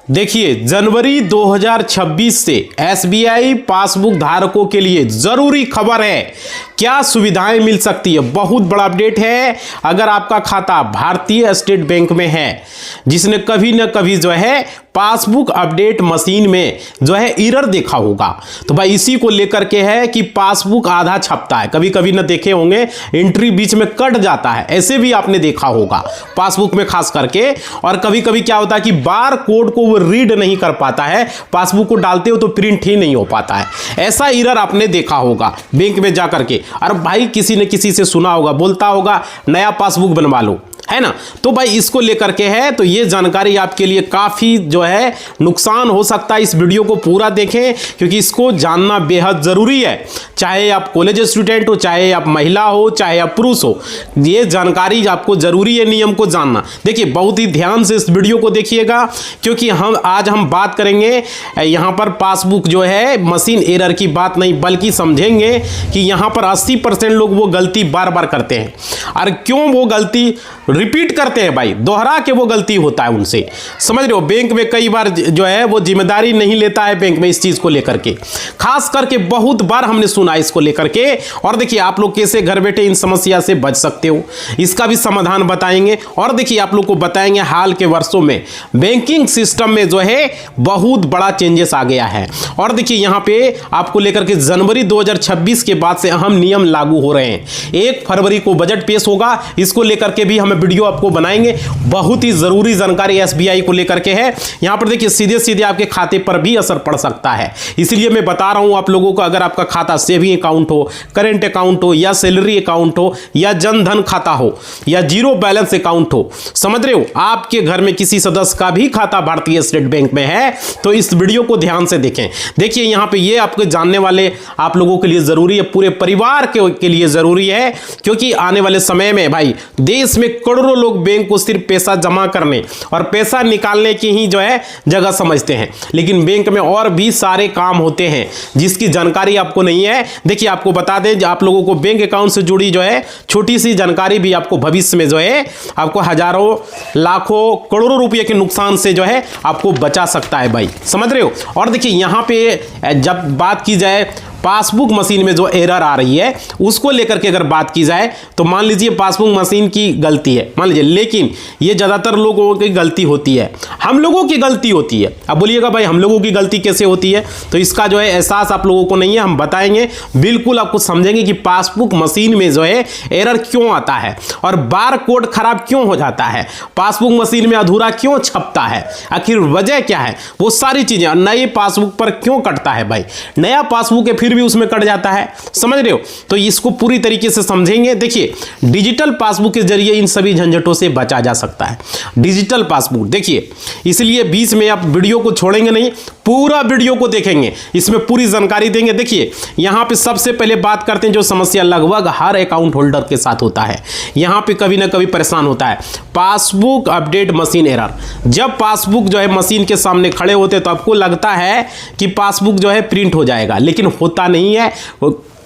देखिए, जनवरी 2026 से SBI passbook धारकों के लिए जरूरी खबर है। क्या सुविधाएं मिल सकती है? बहुत बड़ा अपडेट है। अगर आपका खाता भारतीय स्टेट बैंक में है, जिसने कभी न कभी जो है पासबुक अपडेट मशीन में जो है एरर देखा होगा, तो भाई इसी को लेकर के है कि पासबुक आधा छपता है। कभी कभी न देखे होंगे, एंट्री बीच में कट जाता है, ऐसे भी आपने देखा होगा पासबुक में खास करके। और कभी कभी क्या होता है कि बार कोड को वो रीड नहीं कर पाता है, पासबुक को डालते हो तो प्रिंट ही नहीं हो पाता है। ऐसा एरर आपने देखा होगा बैंक में जाकर के। और भाई किसी ने किसी से सुना होगा, बोलता होगा नया पासबुक बनवा लो, है ना। तो भाई इसको लेकर के है, तो ये जानकारी आपके लिए काफी जो है नुकसान हो सकता है। इस वीडियो को पूरा देखें क्योंकि इसको जानना बेहद जरूरी है। चाहे आप कॉलेज स्टूडेंट हो, चाहे आप महिला हो, चाहे आप पुरुष हो, ये जानकारी आपको जरूरी है नियम को जानना। देखिए, बहुत ही ध्यान से इस वीडियो को देखिएगा क्योंकि आज हम बात करेंगे यहाँ पर पासबुक जो है मशीन एरर की बात नहीं, बल्कि समझेंगे कि यहाँ पर 80% लोग वो गलती बार बार करते हैं। और क्यों वो गलती रिपीट करते हैं भाई, दोहरा के वो गलती होता है उनसे, समझ रहे हो। बैंक में कई बार जो है वो जिम्मेदारी नहीं लेता है बैंक में इस चीज को लेकर के, खास करके बहुत बार हमने सुना इसको लेकर के। और देखिए आप लोग कैसे घर बैठे इन समस्या से बच सकते हो, इसका भी समाधान बताएंगे। और देखिए आप लोग को बताएंगे हाल के वर्षों में बैंकिंग सिस्टम में जो है बहुत बड़ा चेंजेस आ गया है। और देखिए यहाँ पे आपको लेकर के जनवरी 2026 के बाद से अहम नियम लागू हो रहे हैं। 1 फरवरी को बजट पेश होगा, इसको लेकर के भी हम वीडियो आपको बनाएंगे। बहुत ही जरूरी जानकारी एसबीआई को लेकर के है। यहां पर देखिए सीधे सीधे आपके खाते पर भी असर पड़ सकता है, इसलिए मैं बता रहा हूं आप लोगों को। अगर आपका खाता सेविंग अकाउंट हो, करेंट अकाउंट हो, या सैलरी अकाउंट हो, या जनधन खाता हो, या जीरो बैलेंस अकाउंट हो, समझ रहे हो, आपके घर में किसी सदस्य का भी खाता भारतीय स्टेट बैंक में है, तो इस वीडियो को ध्यान से देखें। देखिए यहां पे ये आपको जानने वाले आप लोगों के लिए जरूरी है, पूरे परिवार के लिए जरूरी है। क्योंकि आने वाले समय में भाई देश में करोड़ों लोग बैंक को सिर्फ पैसा जमा करने और पैसा निकालने की ही जो है जगह समझते हैं, लेकिन बैंक में और भी सारे काम होते हैं जिसकी जानकारी आपको नहीं है। देखिए आपको बता दें, आप लोगों को बैंक अकाउंट से जुड़ी जो है छोटी सी जानकारी भी आपको भविष्य में जो है आपको हजारों लाखों करोड़ों रुपए के नुकसान से जो है आपको बचा सकता है भाई, समझ रहे हो। और देखिए यहां पे जब बात की जाए पासबुक मशीन में जो एरर आ रही है उसको लेकर के अगर बात की जाए, तो मान लीजिए पासबुक मशीन की गलती है, मान लीजिए, लेकिन ये ज़्यादातर लोगों की गलती होती है, हम लोगों की गलती होती है। अब बोलिएगा भाई हम लोगों की गलती कैसे होती है, तो इसका जो है एहसास आप लोगों को नहीं है, हम बताएंगे, बिल्कुल आपको समझेंगे कि पासबुक मशीन में जो है एरर क्यों आता है और बार कोड खराब क्यों हो जाता है, पासबुक मशीन में अधूरा क्यों छपता है, आखिर वजह क्या है, वो सारी चीज़ें। नए पासबुक पर क्यों कटता है भाई, नया पासबुक है फिर भी उसमें कट जाता है, समझ रहे हो। तो इसको पूरी तरीके से समझेंगे। देखिए डिजिटल पासबुक के जरिए इन सभी झंझटों से बचा जा सकता है। डिजिटल पासबुक देखिए, इसलिए बीच में आप वीडियो को छोड़ेंगे नहीं, पूरा वीडियो को देखेंगे, इसमें पूरी जानकारी देंगे। देखिए यहां पे सबसे पहले बात करते हैं जो समस्या लगभग हर अकाउंट होल्डर के साथ होता है, यहां पे कभी ना कभी परेशान होता है, पासबुक अपडेट मशीन एरर। जब पासबुक जो है मशीन के सामने खड़े होते तो आपको लगता है कि पासबुक जो है प्रिंट हो जाएगा, लेकिन होता नहीं है,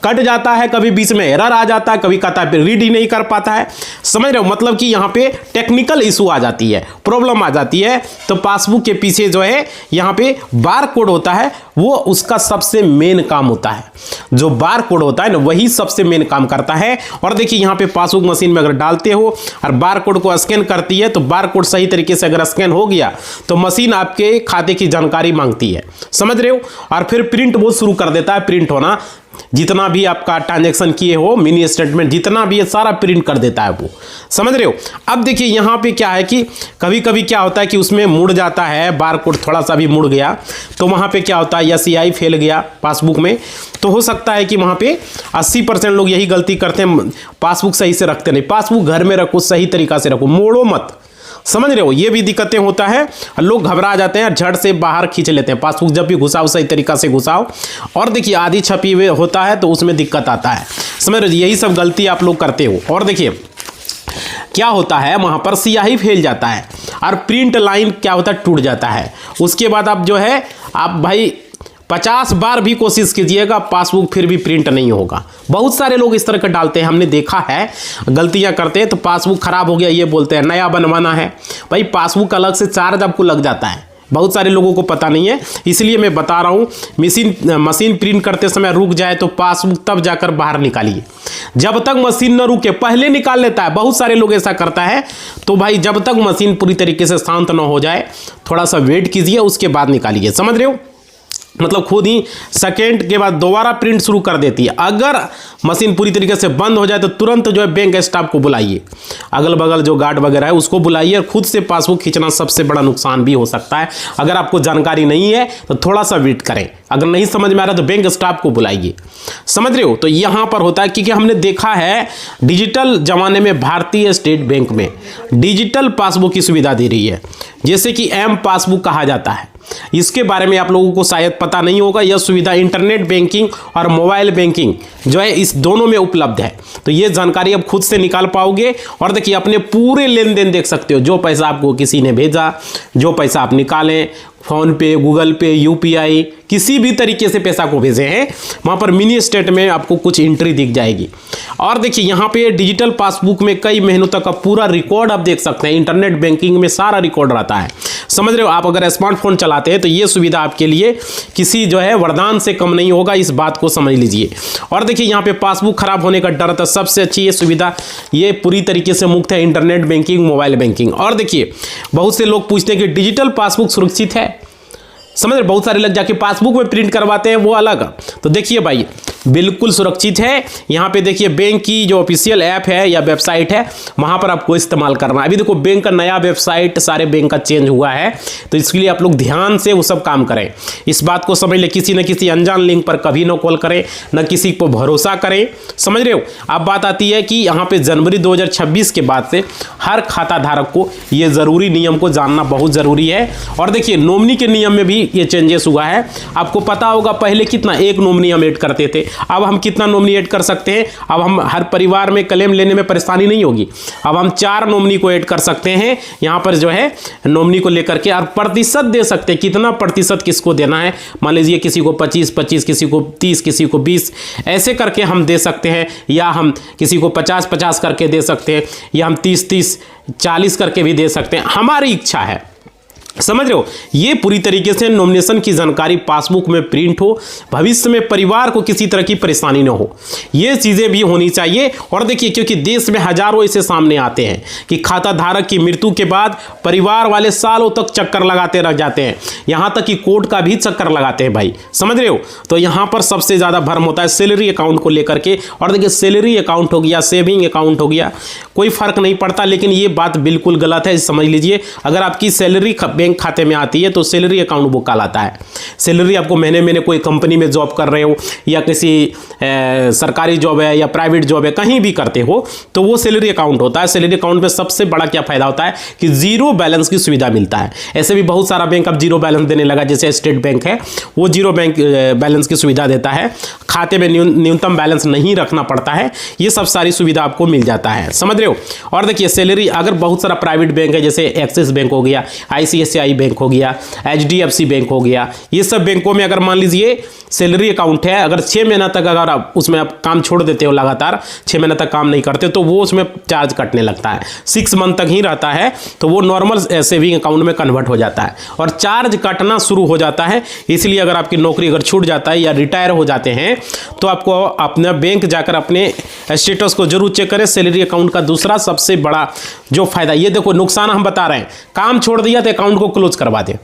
कट जाता है, कभी बीच में एरर आ जाता है, कभी कहता है रीड ही नहीं कर पाता है, समझ रहे हो। मतलब कि यहाँ पे टेक्निकल इशू आ जाती है, प्रॉब्लम आ जाती है। तो पासबुक के पीछे जो है यहाँ पे बार कोड होता है, वो उसका सबसे मेन काम होता है। जो बार कोड होता है ना, वही सबसे मेन काम करता है। और देखिए यहाँ पे पासबुक मशीन में अगर डालते हो और बार कोड को स्कैन करती है, तो बार कोड सही तरीके से अगर स्कैन हो गया तो मशीन आपके खाते की जानकारी मांगती है, समझ रहे हो, और फिर प्रिंट वो शुरू कर देता है, प्रिंट होना, जितना भी आपका ट्रांजैक्शन किए हो, मिनी स्टेटमेंट जितना भी है सारा प्रिंट कर देता है वो, समझ रहे हो। अब देखिए यहाँ पे क्या है कि कभी कभी क्या होता है कि उसमें मुड़ जाता है, बारकोड थोड़ा सा भी मुड़ गया, तो वहाँ पे क्या होता है, एसबीआई फेल गया पासबुक में, तो हो सकता है कि वहाँ पे 80% लोग यही गलती करते हैं, पासबुक सही से रखते नहीं। पासबुक घर में रखो, सही तरीका से रखो, मोड़ो मत, समझ रहे हो, ये भी दिक्कतें होता है। लोग घबरा जाते हैं, झट से बाहर खींच लेते हैं पासबुक, जब भी घुसाओ सही तरीका से घुसाओ। और देखिए आधी छपी हुई होता है तो उसमें दिक्कत आता है, समझ रहे हो, यही सब गलती आप लोग करते हो। और देखिए क्या होता है, वहां पर स्याही फैल जाता है और प्रिंट लाइन क्या होता है, टूट जाता है। उसके बाद आप जो है आप भाई 50 बार भी कोशिश कीजिएगा, पासबुक फिर भी प्रिंट नहीं होगा। बहुत सारे लोग इस तरह का डालते हैं, हमने देखा है, गलतियां करते हैं। तो पासबुक खराब हो गया ये बोलते हैं, नया बनवाना है। भाई पासबुक अलग से चार्ज आपको लग जाता है, बहुत सारे लोगों को पता नहीं है, इसलिए मैं बता रहा हूँ। मशीन प्रिंट करते समय रुक जाए तो पासबुक तब जाकर बाहर निकालिए। जब तक मशीन न रुके पहले निकाल लेता है, बहुत सारे लोग ऐसा करता है। तो भाई जब तक मशीन पूरी तरीके से शांत न हो जाए थोड़ा सा वेट कीजिए, उसके बाद निकालिए। समझ रहे हो, मतलब खुद ही सेकेंड के बाद दोबारा प्रिंट शुरू कर देती है। अगर मशीन पूरी तरीके से बंद हो जाए तो तुरंत जो है बैंक स्टाफ को बुलाइए, अगल बगल जो गार्ड वगैरह है उसको बुलाइए। और खुद से पासबुक खींचना सबसे बड़ा नुकसान भी हो सकता है। अगर आपको जानकारी नहीं है तो थोड़ा सा वेट करें, अगर नहीं समझ में आ रहा तो बैंक स्टाफ को बुलाइए। समझ रहे हो, तो यहाँ पर होता है क्योंकि हमने देखा है डिजिटल जमाने में भारतीय स्टेट बैंक में डिजिटल पासबुक की सुविधा दे रही है, जैसे कि एम पासबुक कहा जाता है। इसके बारे में आप लोगों को शायद पता नहीं होगा। यह सुविधा इंटरनेट बैंकिंग और मोबाइल बैंकिंग जो है इस दोनों में उपलब्ध है। तो ये जानकारी आप खुद से निकाल पाओगे और देखिए अपने पूरे लेन देन देख सकते हो। जो पैसा आपको किसी ने भेजा, जो पैसा आप निकालें, फोन पे, गूगल पे, यूपीआई, किसी भी तरीके से पैसा को भेजे हैं, वहाँ पर मिनी स्टेट में आपको कुछ एंट्री दिख जाएगी। और देखिए यहाँ पे डिजिटल पासबुक में कई महीनों तक का पूरा रिकॉर्ड आप देख सकते हैं। इंटरनेट बैंकिंग में सारा रिकॉर्ड रहता है। समझ रहे हो, आप अगर स्मार्टफोन चलाते हैं तो ये सुविधा आपके लिए किसी जो है वरदान से कम नहीं होगा, इस बात को समझ लीजिए। और देखिए यहाँ पे पासबुक खराब होने का डर था, सबसे अच्छी ये सुविधा, ये पूरी तरीके से मुक्त है इंटरनेट बैंकिंग, मोबाइल बैंकिंग। और देखिए बहुत से लोग पूछते हैं कि डिजिटल पासबुक सुरक्षित है। समझ रहे, बहुत सारे लोग जाके पासबुक में प्रिंट करवाते हैं, वो अलग। तो देखिए भाई बिल्कुल सुरक्षित है। यहाँ पे देखिए बैंक की जो ऑफिशियल ऐप है या वेबसाइट है वहाँ पर आपको इस्तेमाल करना है। अभी देखो बैंक का नया वेबसाइट सारे बैंक का चेंज हुआ है, तो इसके लिए आप लोग ध्यान से वो सब काम करें। इस बात को समझ ले, किसी न किसी अनजान लिंक पर कभी न कॉल करें, न किसी को भरोसा करें। समझ रहे हो। अब बात आती है कि यहाँ पे जनवरी 2026 के बाद से हर खाता धारक को ये ज़रूरी नियम को जानना बहुत ज़रूरी है। और देखिए नॉमिनी के नियम में भी ये चेंजेस हुआ है। आपको पता होगा पहले कितना एक नॉमिनी हम ऐड करते थे, अब हम कितना नॉमिनी ऐड कर सकते हैं। अब हम हर परिवार में क्लेम लेने में परेशानी नहीं होगी। अब हम 4 नॉमिनी को ऐड कर सकते हैं यहाँ पर जो है नॉमिनी को लेकर के, और प्रतिशत दे सकते हैं, कितना प्रतिशत किसको देना है। मान लीजिए किसी को 25-25, किसी को 30, किसी को 20, ऐसे करके हम दे सकते हैं। या हम किसी को 50-50 करके दे सकते हैं, या हम 30-30, 40 करके भी दे सकते हैं, हमारी इच्छा है। समझ रहे हो, ये पूरी तरीके से नॉमिनेशन की जानकारी पासबुक में प्रिंट हो, भविष्य में परिवार को किसी तरह की परेशानी न हो, ये चीज़ें भी होनी चाहिए। और देखिए क्योंकि देश में हजारों ऐसे सामने आते हैं कि खाता धारक की मृत्यु के बाद परिवार वाले सालों तक चक्कर लगाते रह जाते हैं, यहाँ तक कि कोर्ट का भी चक्कर लगाते हैं भाई। समझ रहे हो, तो यहाँ पर सबसे ज़्यादा भ्रम होता है सैलरी अकाउंट को लेकर के। और देखिए सैलरी अकाउंट हो गया, सेविंग अकाउंट हो गया, कोई फर्क नहीं पड़ता, लेकिन ये बात बिल्कुल गलत है, समझ लीजिए। अगर आपकी सैलरी खाते में आती है तो सैलरी अकाउंट बुक कहलाता है। सैलरी आपको महीने महीने कोई कंपनी में जॉब कर रहे हो या किसी सरकारी जॉब है या प्राइवेट जॉब है, कहीं भी करते हो तो वो सैलरी अकाउंट होता है। सैलरी अकाउंट में सबसे बड़ा क्या फायदा होता है कि जीरो बैलेंस की सुविधा मिलता है। ऐसे भी बहुत सारा बैंक अब जीरो बैलेंस देने लगा, जैसे स्टेट बैंक है वो जीरो बैंक बैलेंस की सुविधा देता है, खाते में न्यूनतम बैलेंस नहीं रखना पड़ता है, ये सब सारी सुविधा आपको मिल जाता है। समझ रहे हो। और देखिए सैलरी अगर बहुत सारा प्राइवेट बैंक है, जैसे एक्सिस बैंक हो गया, ICICI बैंक हो गया, HDFC बैंक हो गया, ये सब बैंकों में अगर मान लीजिए सैलरी अकाउंट है, अगर 6 महीना तक अगर आप उसमें आप काम छोड़ देते हो, लगातार 6 महीना तक काम नहीं करते, तो वो उसमें चार्ज कटने लगता है। 6 मंथ तक ही रहता है तो वो नॉर्मल सेविंग अकाउंट में कन्वर्ट हो जाता है और चार्ज कटना शुरू हो जाता है। इसलिए अगर आपकी नौकरी अगर छूट जाता है या रिटायर हो जाते हैं तो आपको अपना बैंक जाकर अपने स्टेटस को जरूर चेक करें। सैलरी अकाउंट का दूसरा सबसे बड़ा जो फायदा, ये देखो नुकसान हम बता रहे हैं, काम छोड़ दिया तो अकाउंट को क्लोज करवा दें।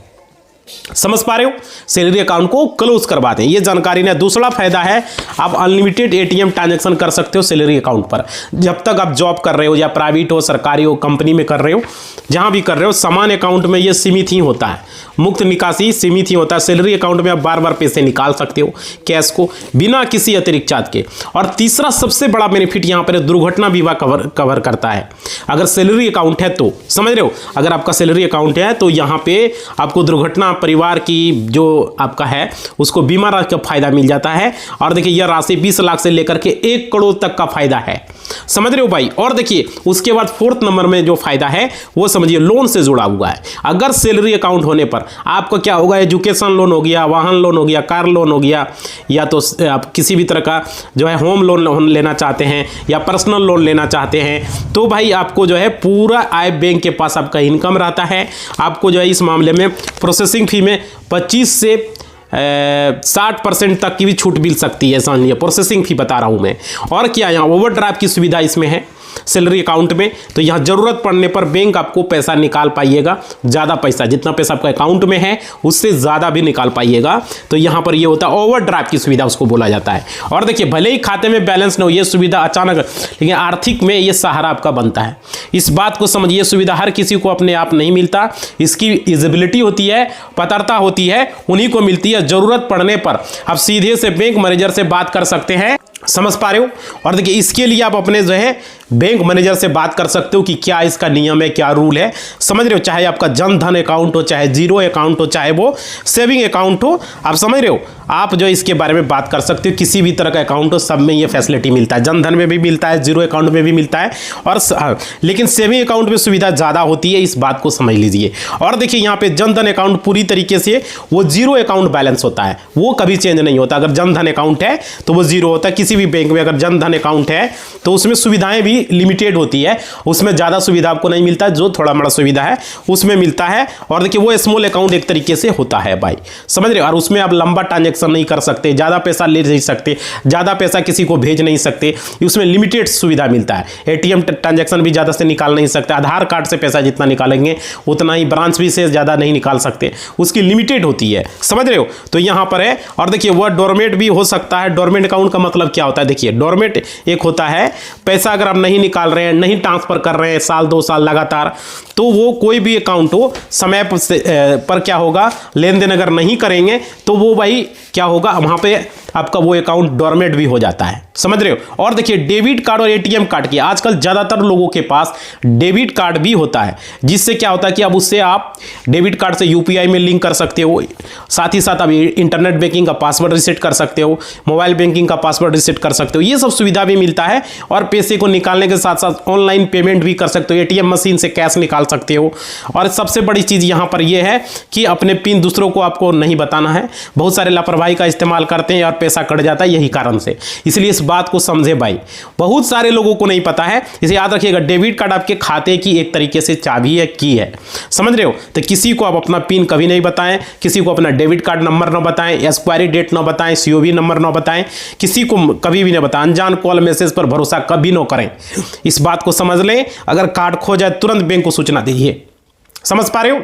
समझ पा रहे हो, सैलरी अकाउंट को क्लोज करवा दें, ये जानकारी ने। दूसरा फायदा है आप अनलिमिटेड ATM ट्रांजैक्शन कर सकते हो सैलरी अकाउंट पर। जब तक आप जॉब कर रहे हो या प्राइवेट हो, सरकारी हो, कंपनी में कर रहे हो, जहां भी कर रहे हो, समान अकाउंट में ये सीमित ही होता है, मुक्त निकासी सीमित ही होता है। सैलरी अकाउंट में आप बार बार पैसे निकाल सकते हो कैश को बिना किसी अतिरिक्त चार्ज के। और तीसरा सबसे बड़ा बेनिफिट यहाँ पर दुर्घटना बीमा कवर करता है अगर सैलरी अकाउंट है तो। समझ रहे हो, अगर आपका सैलरी अकाउंट है तो यहाँ पे आपको दुर्घटना, परिवार की जो आपका है उसको बीमा का फायदा मिल जाता है। और देखिए यह राशि 20 लाख से लेकर के 1 करोड़ तक का फायदा है। समझ रहे हो भाई। और देखिए उसके बाद 4th नंबर में जो फायदा है वो समझिए लोन से जुड़ा हुआ है। अगर सैलरी अकाउंट होने पड़ने पर आपको क्या होगा, एजुकेशन लोन हो गया, वाहन लोन हो गया, कार लोन हो गया, या तो आप किसी भी तरह का जो है होम लोन लेना चाहते हैं या पर्सनल लोन लेना चाहते हैं, तो भाई आपको जो है पूरा आय बैंक के पास आपका इनकम रहता है। आपको जो है इस मामले में प्रोसेसिंग फ़ी में 25 से 60% तक की भी छूट मिल सकती है। समझिए, प्रोसेसिंग फ़ी बता रहा हूँ मैं। और क्या यहाँ ओवरड्राफ्ट की सुविधा इसमें है सैलरी अकाउंट में, तो यहाँ ज़रूरत पड़ने पर बैंक आपको पैसा निकाल पाइएगा, ज़्यादा पैसा, जितना पैसा आपका अकाउंट में है उससे ज़्यादा भी निकाल पाइएगा। तो यहाँ पर ये होता है ओवरड्राफ्ट की सुविधा, उसको बोला जाता है। और देखिए, भले ही खाते में बैलेंस न हो, ये सुविधा अचानक, लेकिन आर्थिक में ये सहारा आपका बनता है। इस बात को समझिए, सुविधा हर किसी को अपने आप नहीं मिलता, इसकी इजिबिलिटी होती है, पात्रता होती है, उन्हीं को मिलती है। ज़रूरत पड़ने पर आप सीधे से बैंक मैनेजर से बात कर सकते हैं। समझ पा रहे हो? और देखिए, इसके लिए आप अपने जो है बैंक मैनेजर से बात कर सकते हो कि क्या इसका नियम है, क्या रूल है। समझ रहे हो? चाहे आपका जन धन अकाउंट हो, चाहे जीरो अकाउंट हो, चाहे वो सेविंग अकाउंट हो, आप समझ रहे हो, आप जो इसके बारे में बात कर सकते हो। किसी भी तरह का अकाउंट हो, सब में ये फैसिलिटी मिलता है। जन धन में भी मिलता है, जीरो अकाउंट में भी मिलता है, और लेकिन सेविंग अकाउंट में सुविधा ज़्यादा होती है, इस बात को समझ लीजिए। और देखिए, यहाँ पे जन धन अकाउंट पूरी तरीके से वो जीरो अकाउंट बैलेंस होता है, वो कभी चेंज नहीं होता। अगर जन धन अकाउंट है तो वो जीरो होता है। किसी भी बैंक में अगर जन धन अकाउंट है तो उसमें सुविधाएं भी लिमिटेड होती है, उसमें ज़्यादा सुविधा आपको नहीं मिलता, जो थोड़ा बड़ा सुविधा है उसमें मिलता है। और देखिए, वो स्मॉल अकाउंट एक तरीके से होता है भाई, समझ रहे हो? और उसमें आप लंबा ट्रांजेक्शन नहीं कर सकते, ज़्यादा पैसा ले नहीं सकते, ज़्यादा पैसा किसी को भेज नहीं सकते, उसमें लिमिटेड सुविधा मिलता है। एटीएम ट्रांजेक्शन भी ज़्यादा से निकाल नहीं सकते, आधार कार्ड से पैसा जितना निकालेंगे उतना ही, ब्रांच भी से ज़्यादा नहीं निकाल सकते, उसकी लिमिटेड होती है। समझ रहे हो? तो यहाँ पर है। और देखिए, वह डोरमेट भी हो सकता है। डोरमेट अकाउंट का मतलब क्या होता है? देखिए, डोरमेट एक होता है पैसा अगर आप नहीं निकाल रहे हैं, नहीं ट्रांसफर कर रहे हैं साल 2 साल लगातार, तो वो कोई भी अकाउंट हो, समय पर क्या होगा, लेन देन अगर नहीं करेंगे तो वो भाई क्या होगा, वहाँ पे आपका वो अकाउंट डोरमेट भी हो जाता है। समझ रहे हो? और देखिए, डेबिट कार्ड और एटीएम कार्ड की आजकल ज़्यादातर लोगों के पास डेबिट कार्ड भी होता है, जिससे क्या होता है कि अब उससे आप डेबिट कार्ड से यूपीआई में लिंक कर सकते हो, साथ ही साथ आप इंटरनेट बैंकिंग का पासवर्ड रिसेट कर सकते हो, मोबाइल बैंकिंग का पासवर्ड रिसेट कर सकते हो, ये सब सुविधा भी मिलता है। और पैसे को निकालने के साथ साथ ऑनलाइन पेमेंट भी कर सकते हो, एटीएम मशीन से कैश निकाल सकते हो। और सबसे बड़ी चीज़ यहाँ पर यह है कि अपने पिन दूसरों को आपको नहीं बताना है। बहुत सारे लापरवाही का इस्तेमाल करते हैं और पैसा कट जाता है यही कारण से, इसलिए इस बात को समझे भाई। बहुत सारे लोगों को नहीं पता है, इसे याद रखिएगा। डेबिट कार्ड आपके खाते की एक तरीके से चाबी है, की है। समझ रहे हो? तो किसी को आप अपना पिन कभी नहीं बताएं, किसी को अपना डेबिट कार्ड नंबर ना बताएं, एक्सपायरी डेट ना बताएं, सीओवी नंबर ना बताएं, किसी को कभी भी ना बताएं। अनजान कॉल मैसेज पर भरोसा कभी ना करें, इस बात को समझ लें। अगर कार्ड खो जाए तुरंत बैंक को सूचना दीजिए। समझ पा रहे हो?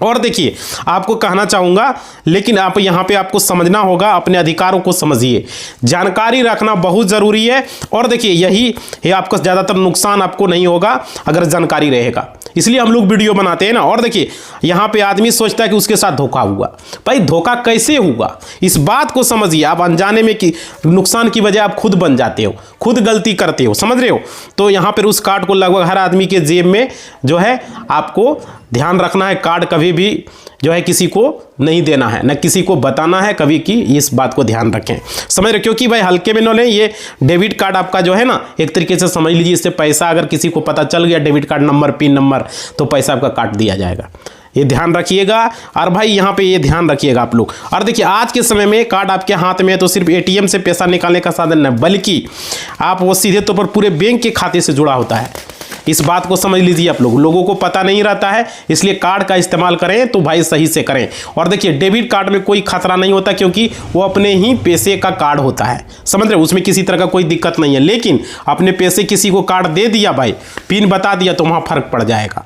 और देखिए, आपको कहना चाहूँगा, लेकिन आप यहाँ पे आपको समझना होगा, अपने अधिकारों को समझिए, जानकारी रखना बहुत ज़रूरी है। और देखिए, यही है आपका ज़्यादातर नुकसान आपको नहीं होगा अगर जानकारी रहेगा, इसलिए हम लोग वीडियो बनाते हैं ना। और देखिए, यहाँ पे आदमी सोचता है कि उसके साथ धोखा हुआ, भाई धोखा कैसे हुआ, इस बात को समझिए। आप अनजाने में कि नुकसान की वजह आप खुद बन जाते हो, खुद गलती करते हो, समझ रहे हो? तो यहाँ पर उस कार्ड को लगभग हर आदमी के जेब में जो है आपको ध्यान रखना है। कार्ड कभी भी जो है किसी को नहीं देना है, न किसी को बताना है कभी की, इस बात को ध्यान रखें। समझ रहे? क्योंकि भाई हल्के में न लें। ये डेबिट कार्ड आपका जो है ना, एक तरीके से समझ लीजिए, इससे पैसा अगर किसी को पता चल गया, debit card number, pin number, तो पैसा आपका काट दिया जाएगा। ये ध्यान रखिएगा। और भाई यहाँ पे ये ध्यान रखिएगा आप लोग। और देखिए, आज के समय में कार्ड आपके हाथ में है तो सिर्फ एटीएम से पैसा निकालने का साधन नहीं, बल्कि आप वो सीधे तौर पर पूरे बैंक के खाते से जुड़ा होता है। इस बात को समझ लीजिए आप लोग। लोगों को पता नहीं रहता है, इसलिए कार्ड का इस्तेमाल करें तो भाई सही से करें। और देखिए, डेबिट कार्ड में कोई खतरा नहीं होता, क्योंकि वो अपने ही पैसे का कार्ड होता है। समझ रहे हो? उसमें किसी तरह का कोई दिक्कत नहीं है। लेकिन अपने पैसे किसी को कार्ड दे दिया भाई, पिन बता दिया, तो वहाँ फर्क पड़ जाएगा।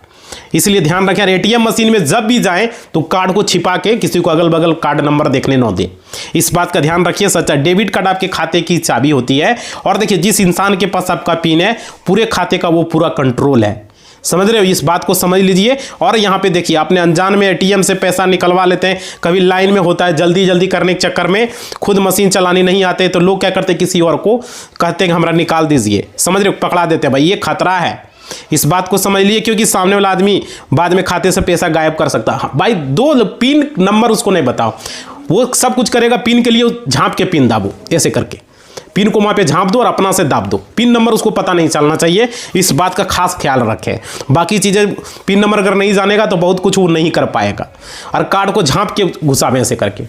इसलिए ध्यान रखें, एटीएम मशीन में जब भी जाएं तो कार्ड को छिपा के किसी को अगल बगल कार्ड नंबर देखने न दें, इस बात का ध्यान रखिए। सच्चा डेबिट कार्ड आपके खाते की चाबी होती है। और देखिए, जिस इंसान के पास आपका पिन है, पूरे खाते का वो पूरा कंट्रोल है। समझ रहे हो? इस बात को समझ लीजिए। और यहाँ पे देखिए, आपने अनजान में एटीएम से पैसा निकलवा लेते हैं, कभी लाइन में होता है, जल्दी जल्दी करने के चक्कर में खुद मशीन चलानी नहीं आते, तो लोग क्या करते हैं, किसी और को कहते हैं हमारा निकाल दीजिए। समझ रहे हो? पकड़ा देते हैं भाई, ये खतरा है, इस बात को समझ लिए। क्योंकि सामने वाला आदमी बाद में खाते से पैसा गायब कर सकता है भाई। 2 पिन नंबर उसको नहीं बताओ, वो सब कुछ करेगा, पिन के लिए झांप के पिन दाबो, ऐसे करके पिन को वहाँ पे झाँप दो और अपना से दाब दो। पिन नंबर उसको पता नहीं चलना चाहिए, इस बात का खास ख्याल रखें। बाकी चीज़ें पिन नंबर अगर नहीं जानेगा तो बहुत कुछ वो नहीं कर पाएगा। और कार्ड को झाँप के घुसावे ऐसे करके,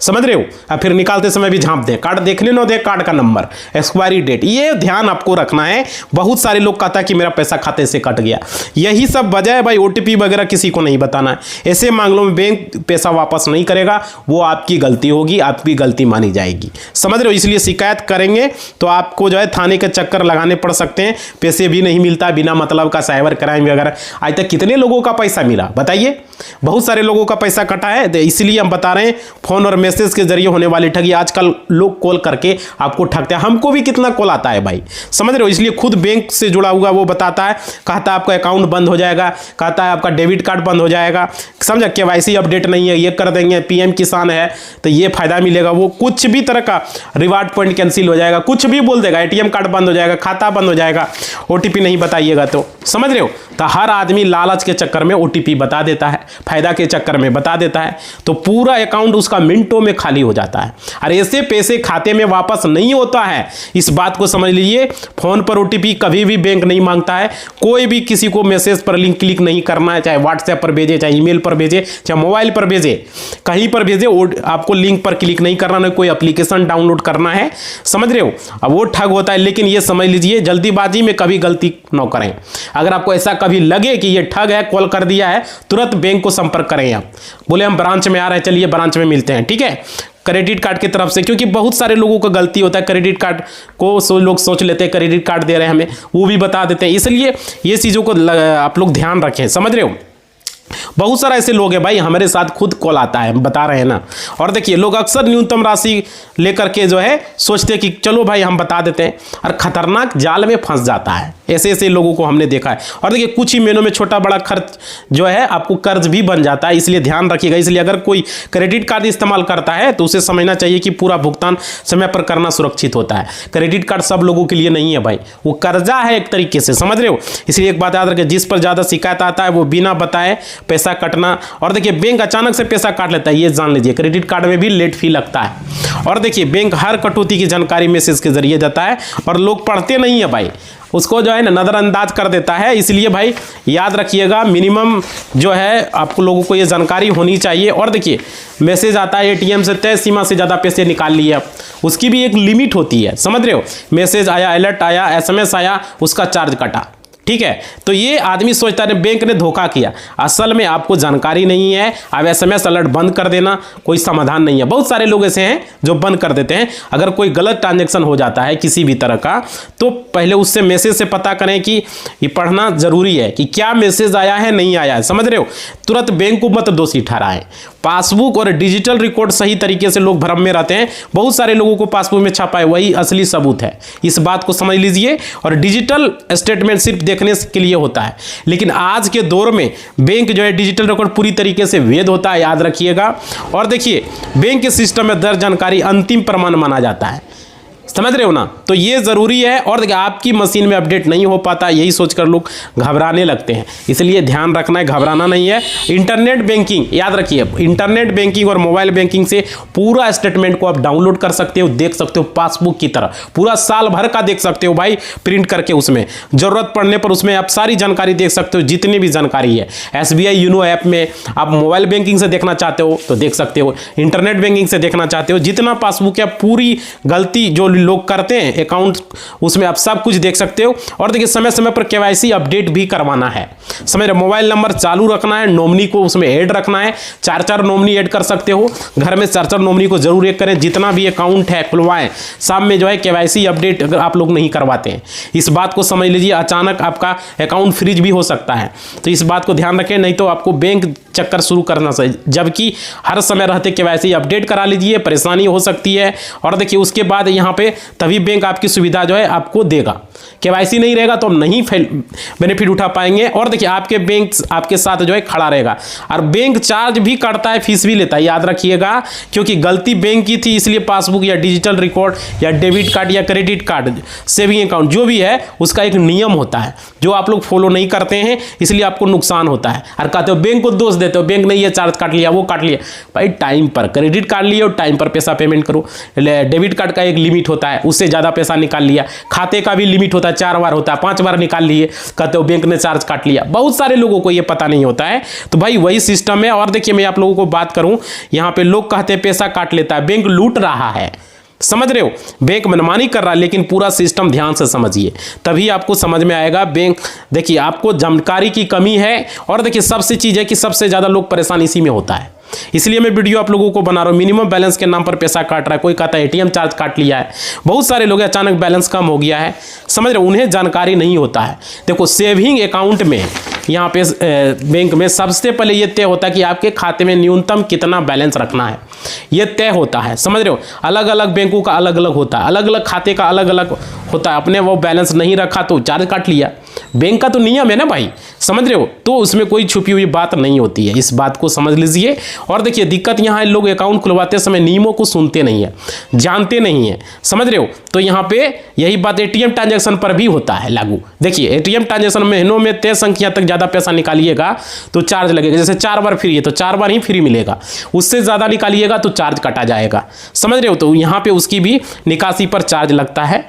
समझ रहे हो। और फिर निकालते समय भी झांप दें, कार्ड देखने न दे, कार्ड का नंबर, एक्सपायरी डेट, ये ध्यान आपको रखना है। बहुत सारे लोग कहता है कि मेरा पैसा खाते से कट गया, यही सब वजह है भाई। ओटीपी वगैरह किसी को नहीं बताना है। ऐसे मामलों में बैंक पैसा वापस नहीं करेगा, वो आपकी गलती होगी, आपकी गलती मानी जाएगी, समझ रहे हो। इसलिए शिकायत करेंगे तो आपको जो है थाने के चक्कर लगाने पड़ सकते हैं, पैसे भी नहीं मिलता बिना मतलब का, साइबर क्राइम वगैरह। आज तक कितने लोगों का पैसा मिला बताइए, बहुत सारे लोगों का पैसा कटा है। इसलिए हम बता रहे हैं फोन और मैसेज के जरिए होने वाली ठगी, आजकल लोग कॉल करके आपको ठगते हैं। हमको भी कितना कॉल आता है भाई, समझ रहे हो। इसलिए खुद बैंक से जुड़ा हुआ वो बताता है, कहता है आपका अकाउंट बंद हो जाएगा, कहता है आपका डेबिट कार्ड बंद हो जाएगा, समझा, केवाईसी अपडेट नहीं है, ये कर देंगे, पीएम किसान है तो ये फायदा मिलेगा, वो कुछ भी तरह का रिवार्ड पॉइंट कैंसिल हो जाएगा, कुछ भी बोल देगा, एटीएम कार्ड बंद हो जाएगा, खाता बंद हो जाएगा, ओटीपी नहीं बताइएगा तो, समझ रहे हो। तो हर आदमी लालच के चक्कर में ओटीपी बता देता है, फायदा के चक्कर में बता देता है, तो पूरा अकाउंट उसका मिनटों में खाली हो जाता है। और ऐसे पैसे खाते में वापस नहीं होता है, इस बात को समझ लीजिए। फोन पर ओटीपी कभी भी बैंक नहीं मांगता है। कोई भी किसी को मैसेज पर लिंक क्लिक नहीं करना है, चाहे व्हाट्सएप पर भेजे, चाहे ईमेल पर भेजे, चाहे मोबाइल पर भेजे, कहीं पर भेजे, आपको लिंक पर क्लिक नहीं करना, कोई एप्लीकेशन डाउनलोड करना है, समझ रहे हो। अब वो ठग होता है, लेकिन ये समझ लीजिए जल्दीबाजी में कभी गलती न करें। अगर आपको ऐसा कभी लगे कि ये ठग है, कॉल कर दिया है, तुरंत बैंक को संपर्क करें। आप बोले हम ब्रांच में आ रहे हैं, चलिए ब्रांच में मिलते हैं, ठीक है, क्रेडिट कार्ड की तरफ से। क्योंकि बहुत सारे लोगों का गलती होता है, क्रेडिट कार्ड को लोग सोच लेते हैं क्रेडिट कार्ड दे रहे हैं हमें, वो भी बता देते हैं। इसलिए ये चीज़ों को आप लोग ध्यान रखें, समझ रहे हो। बहुत सारा ऐसे लोग हैं भाई, हमारे साथ खुद कॉल आता है, बता रहे हैं ना। और देखिए लोग अक्सर न्यूनतम राशि लेकर के जो है सोचते हैं कि चलो भाई हम बता देते हैं, और खतरनाक जाल में फंस जाता है। ऐसे ऐसे लोगों को हमने देखा है। और देखिए कुछ ही महीनों में छोटा बड़ा खर्च जो है आपको कर्ज भी बन जाता है, इसलिए ध्यान रखिएगा। इसलिए अगर कोई क्रेडिट कार्ड इस्तेमाल करता है तो उसे समझना चाहिए कि पूरा भुगतान समय पर करना सुरक्षित होता है। क्रेडिट कार्ड सब लोगों के लिए नहीं है भाई, वो कर्जा है एक तरीके से, समझ रहे हो। इसलिए एक बात याद रखिए, जिस पर ज़्यादा शिकायत आता है वो बिना बताए पैसा कटना, और देखिए बैंक अचानक से पैसा काट लेता है, ये जान लीजिए। क्रेडिट कार्ड में भी लेट फी लगता है। और देखिए बैंक हर कटौती की जानकारी मैसेज के जरिए देता है, और लोग पढ़ते नहीं है भाई, उसको जो है ना नज़रअंदाज कर देता है। इसलिए भाई याद रखिएगा, मिनिमम जो है आपको लोगों को ये जानकारी होनी चाहिए। और देखिए मैसेज आता है एटीएम से तय सीमा से ज़्यादा पैसे निकाल लिए, उसकी भी एक लिमिट होती है, समझ रहे हो। मैसेज आया, अलर्ट आया, एसएमएस आया, उसका चार्ज कटा, ठीक है। तो ये आदमी सोचता है बैंक ने धोखा किया, असल में आपको जानकारी नहीं है। अब एसएमएस अलर्ट बंद कर देना कोई समाधान नहीं है। बहुत सारे लोग ऐसे हैं जो बंद कर देते हैं। अगर कोई गलत ट्रांजैक्शन हो जाता है किसी भी तरह का, तो पहले उससे मैसेज से पता करें कि ये पढ़ना जरूरी है कि क्या मैसेज आया है, नहीं आया है, समझ रहे हो। तुरंत बैंक को मत दोषी ठहराएं। पासबुक और डिजिटल रिकॉर्ड सही तरीके से लोग भ्रम में रहते हैं। बहुत सारे लोगों को पासबुक में छपा है वही असली सबूत है, इस बात को समझ लीजिए। और डिजिटल स्टेटमेंट सिर्फ देखने के लिए होता है, लेकिन आज के दौर में बैंक जो है डिजिटल रिकॉर्ड पूरी तरीके से वैध होता है, याद रखिएगा। और देखिए बैंक के सिस्टम में दर्ज जानकारी अंतिम प्रमाण माना जाता है, समझ रहे हो ना। तो ये ज़रूरी है। और देखिए आपकी मशीन में अपडेट नहीं हो पाता, यही सोचकर लोग घबराने लगते हैं, इसलिए ध्यान रखना है, घबराना नहीं है। इंटरनेट बैंकिंग याद रखिए, इंटरनेट बैंकिंग और मोबाइल बैंकिंग से पूरा स्टेटमेंट को आप डाउनलोड कर सकते हो, देख सकते हो पासबुक की तरह, पूरा साल भर का देख सकते हो भाई, प्रिंट करके। उसमें ज़रूरत पड़ने पर उसमें आप सारी जानकारी देख सकते हो, जितनी भी जानकारी है। SBI यूनो ऐप में आप मोबाइल बैंकिंग से देखना चाहते हो तो देख सकते हो, इंटरनेट बैंकिंग से देखना चाहते हो, जितना पासबुक है पूरी गलती जो लोग करते हैं अकाउंट, उसमें आप सब कुछ देख सकते हो। और देखिए समय समय पर KYC अपडेट भी करवाना है, समझ रहे। मोबाइल नंबर चालू रखना है, नॉमिनी को उसमें ऐड रखना है, 4-4 नॉमिनी ऐड कर सकते हो। घर में 4-4 नॉमिनी को जरूर ऐड करें, जितना भी अकाउंट है खुलवाएं। शाम में जो है KYC अपडेट अगर आप लोग नहीं करवाते हैं, इस बात को समझ लीजिए, अचानक आपका अकाउंट फ्रीज भी हो सकता है। तो इस बात को ध्यान रखें, नहीं तो आपको बैंक चक्कर शुरू करना चाहिए। जबकि हर समय रहते KYC अपडेट करा लीजिए, परेशानी हो सकती है। और देखिए उसके बाद यहाँ पे तभी बैंक आपकी सुविधा जो है आपको देगा। KYC नहीं रहेगा तो हम नहीं बेनिफिट उठा पाएंगे। और देखिए आपके बैंक आपके साथ जो है खड़ा रहेगा। और बैंक चार्ज भी करता है, फीस भी लेता है, याद रखिएगा। क्योंकि गलती बैंक की थी, इसलिए पासबुक या डिजिटल रिकॉर्ड या डेबिट कार्ड या क्रेडिट कार्ड, सेविंग अकाउंट जो भी है, उसका एक नियम होता है जो आप लोग फॉलो नहीं करते हैं, इसलिए आपको नुकसान होता है। और कहते हो बैंक को दोष देते हो, बैंक ने ये चार्ज काट लिया, वो काट लिया। भाई टाइम पर क्रेडिट कार्ड लिए और टाइम पर पैसा पेमेंट करो। डेबिट कार्ड का एक लिमिट होता है, होता है, उससे ज़्यादा पैसा निकाल लिया। खाते का भी लिमिट होता है, 4 बार होता है, 5 बार निकाल लिए, कहते हो बैंक ने चार्ज काट लिया। बहुत सारे लोगों को ये पता नहीं होता है। तो भाई वही सिस्टम है। और देखिए मैं आप लोगों को बात करूं, यहाँ पे लोग कहते हैं पैसा काट लेता है, बैंक लूट रहा है, समझ रहे हो, बैंक मनमानी कर रहा है। लेकिन पूरा सिस्टम ध्यान से समझिए, तभी आपको समझ में आएगा। बैंक देखिए आपको जानकारी की कमी है। और देखिए सबसे चीज़ है कि सबसे ज़्यादा लोग परेशान इसी में होता है, इसलिए मैं वीडियो आप लोगों को बना रहा हूँ। मिनिमम बैलेंस के नाम पर पैसा काट रहा है, कोई कहता है एटीएम चार्ज काट लिया है। बहुत सारे लोग अचानक बैलेंस कम हो गया है, समझ रहे हो, उन्हें जानकारी नहीं होता है। देखो सेविंग अकाउंट में यहाँ पे बैंक में सबसे पहले ये तय होता है कि आपके खाते में न्यूनतम कितना बैलेंस रखना है, ये तय होता है, समझ रहे हो। अलग अलग बैंकों का अलग अलग होता है, अलग अलग खाते का अलग अलग होता है। अपने वो बैलेंस नहीं रखा तो चार्ज काट लिया, बैंक का तो नियम है ना भाई, समझ रहे हो। तो उसमें कोई छुपी हुई बात नहीं होती है, इस बात को समझ लीजिए। और देखिए दिक्कत यहाँ है, लोग अकाउंट खुलवाते समय नियमों को सुनते नहीं है, जानते नहीं है, समझ रहे हो। तो यहाँ पे यही बात एटीएम ट्रांजैक्शन पर भी होता है लागू। देखिए एटीएम ट्रांजैक्शन महीनों में तय संख्या तक ज़्यादा पैसा निकालिएगा तो चार्ज लगेगा। जैसे 4 बार फ्री है तो 4 बार ही फ्री मिलेगा, उससे ज़्यादा निकालिएगा तो चार्ज काटा जाएगा, समझ रहे हो। तो यहाँ पे उसकी भी निकासी पर चार्ज लगता है,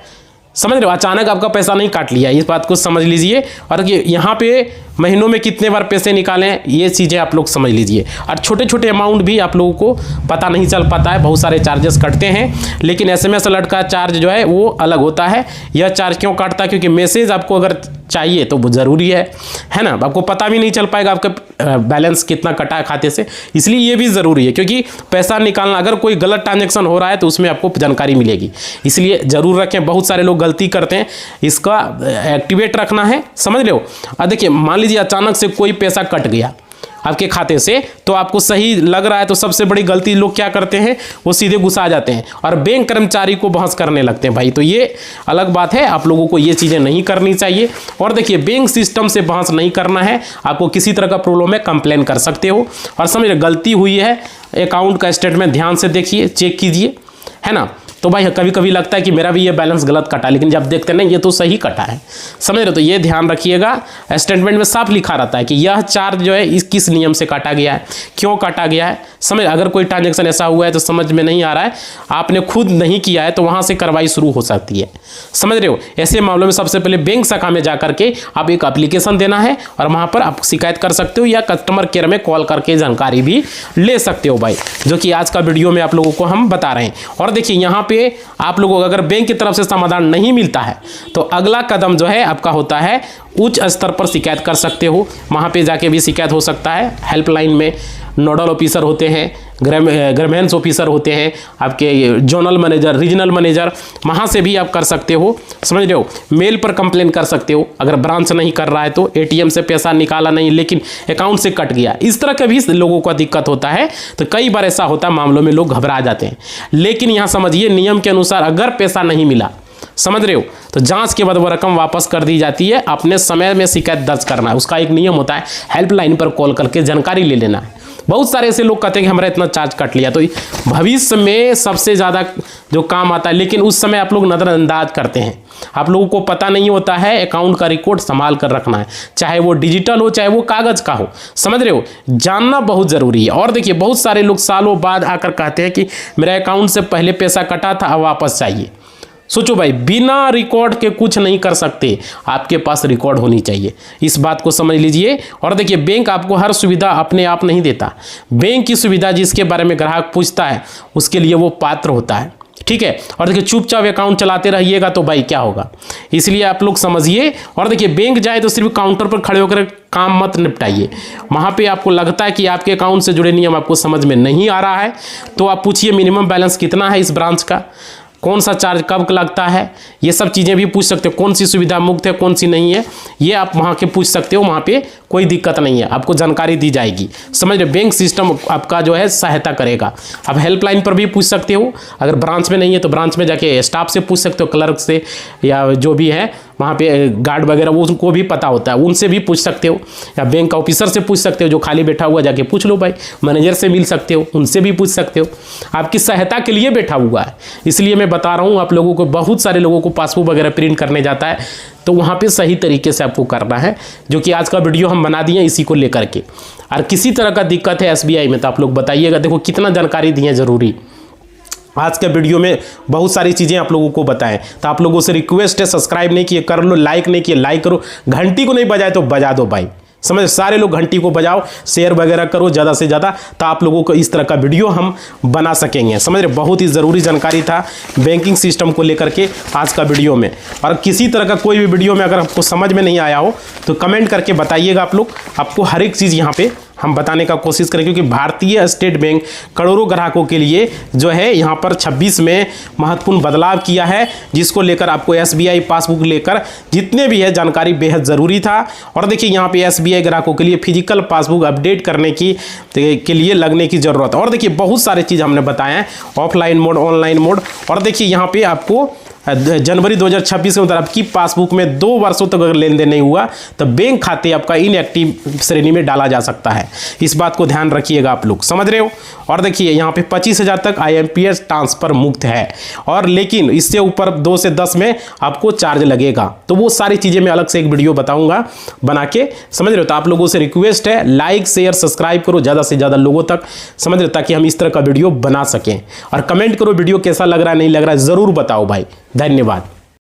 समझ रहे हो। अचानक आपका पैसा नहीं काट लिया, इस बात को समझ लीजिए। और यहाँ पे महीनों में कितने बार पैसे निकालें, ये चीज़ें आप लोग समझ लीजिए। और छोटे छोटे अमाउंट भी आप लोगों को पता नहीं चल पाता है, बहुत सारे चार्जेस कटते हैं। लेकिन SMS अलर्ट का चार्ज जो है वो अलग होता है। यह चार्ज क्यों काटता है, क्योंकि मैसेज आपको अगर चाहिए तो वो ज़रूरी है ना। आपको पता भी नहीं चल पाएगा आपका बैलेंस कितना कटा है खाते से, इसलिए ये भी ज़रूरी है। क्योंकि पैसा निकालना, अगर कोई गलत ट्रांजेक्शन हो रहा है तो उसमें आपको जानकारी मिलेगी, इसलिए ज़रूर रखें। बहुत सारे लोग गलती करते हैं, इसका एक्टिवेट रखना है, समझ रहे हो। अब देखिए मान लीजिए अचानक से कोई पैसा कट गया आपके खाते से, तो आपको सही लग रहा है, तो सबसे बड़ी गलती लोग क्या करते हैं, वो सीधे गुस्सा जाते हैं और बैंक कर्मचारी को बहस करने लगते हैं भाई। तो ये अलग बात है, आप लोगों को ये चीज़ें नहीं करनी चाहिए। और देखिए बैंक सिस्टम से बहस नहीं करना है, आपको किसी तरह का प्रॉब्लम है कंप्लेन कर सकते हो। और समझिए गलती हुई है, अकाउंट का स्टेटमेंट ध्यान से देखिए, चेक कीजिए, है ना। तो भाई कभी कभी लगता है कि मेरा भी ये बैलेंस गलत कटा, लेकिन जब देखते हैं ये तो सही कटा है, समझ रहे हो। तो ये ध्यान रखिएगा, स्टेटमेंट में साफ लिखा रहता है कि यह चार्ज जो है इस किस नियम से काटा गया है, क्यों काटा गया है, समझ। अगर कोई ट्रांजैक्शन ऐसा हुआ है तो समझ में नहीं आ रहा है, आपने खुद नहीं किया है, तो वहाँ से कार्रवाई शुरू हो सकती है, समझ रहे हो। ऐसे मामलों में सबसे पहले बैंक शाखा में जा करके आप एक एप्लीकेशन देना है और वहाँ पर आप शिकायत कर सकते हो, या कस्टमर केयर में कॉल करके जानकारी भी ले सकते हो भाई, जो कि आज का वीडियो में आप लोगों को हम बता रहे हैं। और देखिए यहाँ पे आप लोगों को अगर बैंक की तरफ से समाधान नहीं मिलता है तो अगला कदम जो है आपका होता है उच्च स्तर पर शिकायत कर सकते हो। वहाँ पे जाके भी शिकायत हो सकता है। हेल्पलाइन में नोडल ऑफिसर होते हैं, ग्रामीण ऑफिसर होते हैं, आपके जोनल मैनेजर, रीजनल मैनेजर, वहाँ से भी आप कर सकते हो, समझ रहे हो। मेल पर कंप्लेन कर सकते हो, अगर ब्रांच नहीं कर रहा है तो एटीएम से पैसा निकाला नहीं लेकिन अकाउंट से कट गया, इस तरह का भी लोगों का दिक्कत होता है। तो कई बार ऐसा होता है, मामलों में लोग घबरा जाते हैं। लेकिन यहाँ समझिए नियम के अनुसार अगर पैसा नहीं मिला, समझ रहे हो, तो जांच के बाद वो रकम वापस कर दी जाती है। अपने समय में शिकायत दर्ज करना है, उसका एक नियम होता है। हेल्पलाइन पर कॉल करके जानकारी ले लेना है। बहुत सारे ऐसे लोग कहते हैं कि हमारा इतना चार्ज कट लिया, तो भविष्य में सबसे ज़्यादा जो काम आता है, लेकिन उस समय आप लोग नज़रअंदाज करते हैं। आप लोगों को पता नहीं होता है अकाउंट का रिकॉर्ड संभाल कर रखना है, चाहे वो डिजिटल हो चाहे वो कागज़ का हो, समझ रहे हो। जानना बहुत ज़रूरी है। और देखिए बहुत सारे लोग सालों बाद आकर कहते हैं कि मेरा अकाउंट से पहले पैसा कटा था, अब वापस चाहिए। सोचो भाई, बिना रिकॉर्ड के कुछ नहीं कर सकते, आपके पास रिकॉर्ड होनी चाहिए, इस बात को समझ लीजिए। और देखिए बैंक आपको हर सुविधा अपने आप नहीं देता। बैंक की सुविधा जिसके बारे में ग्राहक पूछता है उसके लिए वो पात्र होता है, ठीक है। और देखिए चुपचाप अकाउंट चलाते रहिएगा तो भाई क्या होगा, इसलिए आप लोग समझिए। और देखिए बैंक जाए तो सिर्फ काउंटर पर खड़े होकर काम मत निपटाइए। वहाँ पे आपको लगता है कि आपके अकाउंट से जुड़े नियम आपको समझ में नहीं आ रहा है तो आप पूछिए मिनिमम बैलेंस कितना है इस ब्रांच का, कौन सा चार्ज कब लगता है, ये सब चीज़ें भी पूछ सकते हो। कौन सी सुविधा मुक्त है, कौन सी नहीं है, ये आप वहाँ के पूछ सकते हो। वहाँ पे कोई दिक्कत नहीं है, आपको जानकारी दी जाएगी, समझ रहे। बैंक सिस्टम आपका जो है सहायता करेगा। आप हेल्पलाइन पर भी पूछ सकते हो, अगर ब्रांच में नहीं है तो ब्रांच में जाके स्टाफ से पूछ सकते हो, क्लर्क से या जो भी है वहाँ पे गार्ड वगैरह, वो उनको भी पता होता है, उनसे भी पूछ सकते हो। या बैंक का ऑफिसर से पूछ सकते हो, जो खाली बैठा हुआ जाके पूछ लो भाई। मैनेजर से मिल सकते हो, उनसे भी पूछ सकते हो, आपकी सहायता के लिए बैठा हुआ है। इसलिए मैं बता रहा हूँ आप लोगों को। बहुत सारे लोगों को पासबुक वगैरह प्रिंट करने जाता है, तो वहाँ पे सही तरीके से आपको करना है, जो कि आज का वीडियो हम बना दिए इसी को लेकर के। और किसी तरह का दिक्कत है SBI में तो आप लोग बताइएगा। देखो कितना जानकारी दी है ज़रूरी, आज के वीडियो में बहुत सारी चीज़ें आप लोगों को बताएं। तो आप लोगों से रिक्वेस्ट है, सब्सक्राइब नहीं किए कर लो, लाइक नहीं किए लाइक करो, घंटी को नहीं बजाए तो बजा दो भाई, समझ, सारे लोग घंटी को बजाओ, शेयर वगैरह करो ज़्यादा से ज़्यादा, तो आप लोगों को इस तरह का वीडियो हम बना सकेंगे। समझ रहे, बहुत ही ज़रूरी जानकारी था बैंकिंग सिस्टम को लेकर के आज का वीडियो में। और किसी तरह का कोई भी वीडियो में अगर आपको समझ में नहीं आया हो तो कमेंट करके बताइएगा आप लोग, आपको हर एक चीज़ यहाँ पे हम बताने का कोशिश करें, क्योंकि भारतीय स्टेट बैंक करोड़ों ग्राहकों के लिए जो है यहाँ पर 26 में महत्वपूर्ण बदलाव किया है, जिसको लेकर आपको SBI पासबुक लेकर जितने भी है जानकारी बेहद ज़रूरी था। और देखिए यहाँ पे SBI ग्राहकों के लिए फिजिकल पासबुक अपडेट करने के लिए लगने की ज़रूरत है। और देखिए बहुत सारे चीज़ हमने बताया है, ऑफलाइन मोड, ऑनलाइन मोड। और देखिए यहाँ पे आपको जनवरी 2026 के अंदर आपकी पासबुक में 2 वर्षों तक अगर लेन देन नहीं हुआ तो बैंक खाते आपका इनएक्टिव श्रेणी में डाला जा सकता है। इस बात को ध्यान रखिएगा आप लोग, समझ रहे हो। और देखिए यहाँ पे 25,000 तक IMPS ट्रांसफर मुक्त है, और लेकिन इससे ऊपर 2 से 10 में आपको चार्ज लगेगा। तो वो सारी चीज़ें मैं अलग से एक वीडियो बताऊंगा बना के, समझ रहे हो। तो आप लोगों से रिक्वेस्ट है, लाइक शेयर सब्सक्राइब करो ज़्यादा से ज़्यादा लोगों तक, समझ रहे हो, ताकि हम इस तरह का वीडियो बना सकें। और कमेंट करो वीडियो कैसा लग रहा है, नहीं लग रहा है, ज़रूर बताओ भाई। धन्यवाद।